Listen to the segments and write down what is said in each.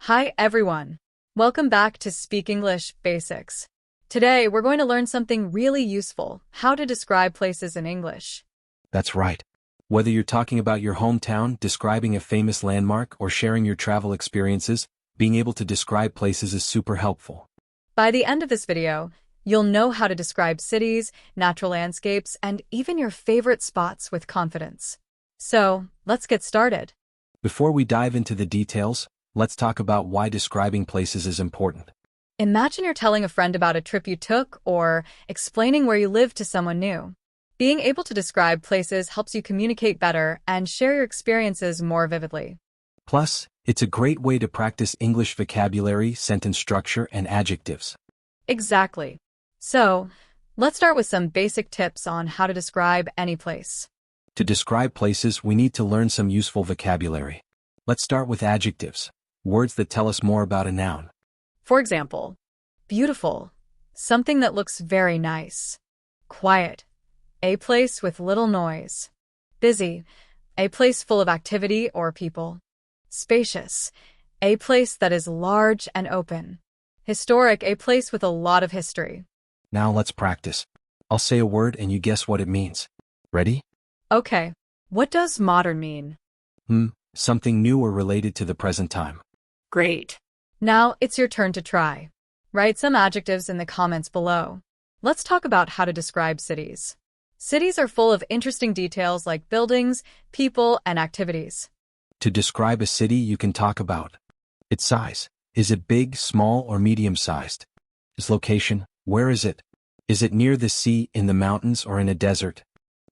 Hi everyone. Welcome back to Speak English Basics. Today we're going to learn something really useful, how to describe places in English. That's right. Whether you're talking about your hometown, describing a famous landmark, or sharing your travel experiences, being able to describe places is super helpful. By the end of this video, you'll know how to describe cities, natural landscapes, and even your favorite spots with confidence. So, let's get started. Before we dive into the details, let's talk about why describing places is important. Imagine you're telling a friend about a trip you took or explaining where you live to someone new. Being able to describe places helps you communicate better and share your experiences more vividly. Plus, it's a great way to practice English vocabulary, sentence structure, and adjectives. Exactly. So, let's start with some basic tips on how to describe any place. To describe places, we need to learn some useful vocabulary. Let's start with adjectives, words that tell us more about a noun. For example, beautiful, something that looks very nice. Quiet, a place with little noise. Busy, a place full of activity or people. Spacious, a place that is large and open. Historic, a place with a lot of history. Now let's practice. I'll say a word and you guess what it means. Ready? Okay, what does modern mean? Something new or related to the present time. Great. Now it's your turn to try. Write some adjectives in the comments below. Let's talk about how to describe cities. Cities are full of interesting details like buildings, people, and activities. To describe a city, you can talk about its size. Is it big, small, or medium-sized? Its location. Where is it? Is it near the sea, in the mountains, or in a desert?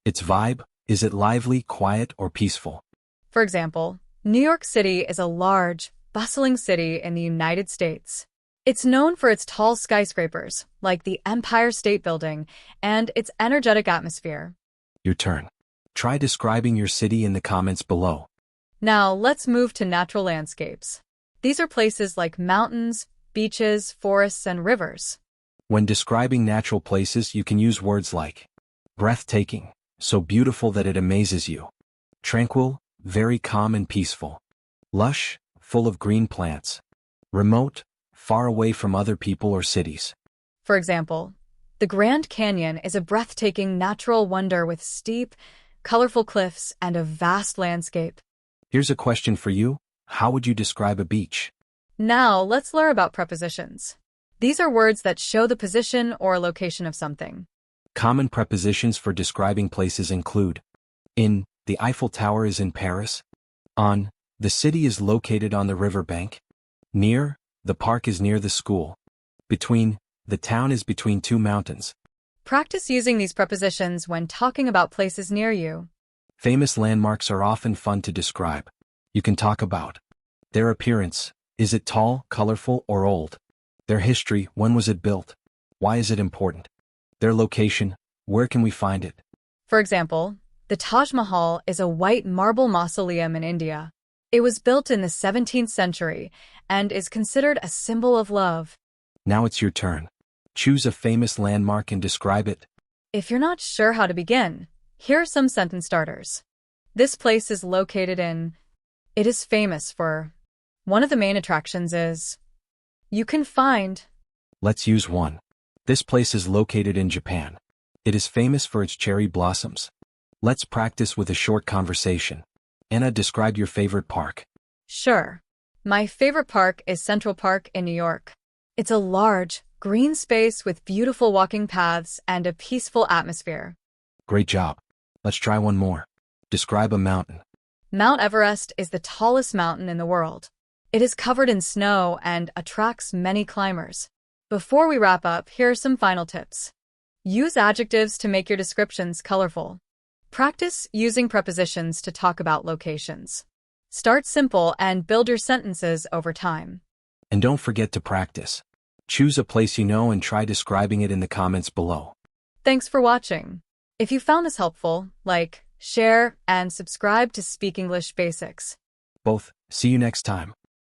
Its vibe. Is it lively, quiet, or peaceful? For example, New York City is a large, bustling city in the United States. It's known for its tall skyscrapers, like the Empire State Building, and its energetic atmosphere. Your turn. Try describing your city in the comments below. Now, let's move to natural landscapes. These are places like mountains, beaches, forests, and rivers. When describing natural places, you can use words like breathtaking, so beautiful that it amazes you. Tranquil, very calm and peaceful. Lush, full of green plants. Remote, far away from other people or cities. For example, the Grand Canyon is a breathtaking natural wonder with steep, colorful cliffs and a vast landscape. Here's a question for you. How would you describe a beach? Now, let's learn about prepositions. These are words that show the position or location of something. Common prepositions for describing places include in, the Eiffel Tower is in Paris. On, the city is located on the riverbank. Near, the park is near the school. Between, the town is between two mountains. Practice using these prepositions when talking about places near you. Famous landmarks are often fun to describe. You can talk about their appearance. Is it tall, colorful, or old? Their history. When was it built? Why is it important? Their location. Where can we find it? For example, the Taj Mahal is a white marble mausoleum in India. It was built in the 17th century and is considered a symbol of love. Now it's your turn. Choose a famous landmark and describe it. If you're not sure how to begin, here are some sentence starters. This place is located in. It is famous for. One of the main attractions is. You can find. Let's use one. This place is located in Japan. It is famous for its cherry blossoms. Let's practice with a short conversation. Anna, describe your favorite park. Sure. My favorite park is Central Park in New York. It's a large, green space with beautiful walking paths and a peaceful atmosphere. Great job. Let's try one more. Describe a mountain. Mount Everest is the tallest mountain in the world. It is covered in snow and attracts many climbers. Before we wrap up, here are some final tips. Use adjectives to make your descriptions colorful. Practice using prepositions to talk about locations. Start simple and build your sentences over time. And don't forget to practice. Choose a place you know and try describing it in the comments below. Thanks for watching. If you found this helpful, like, share, and subscribe to Speak English Basics. Both. See you next time.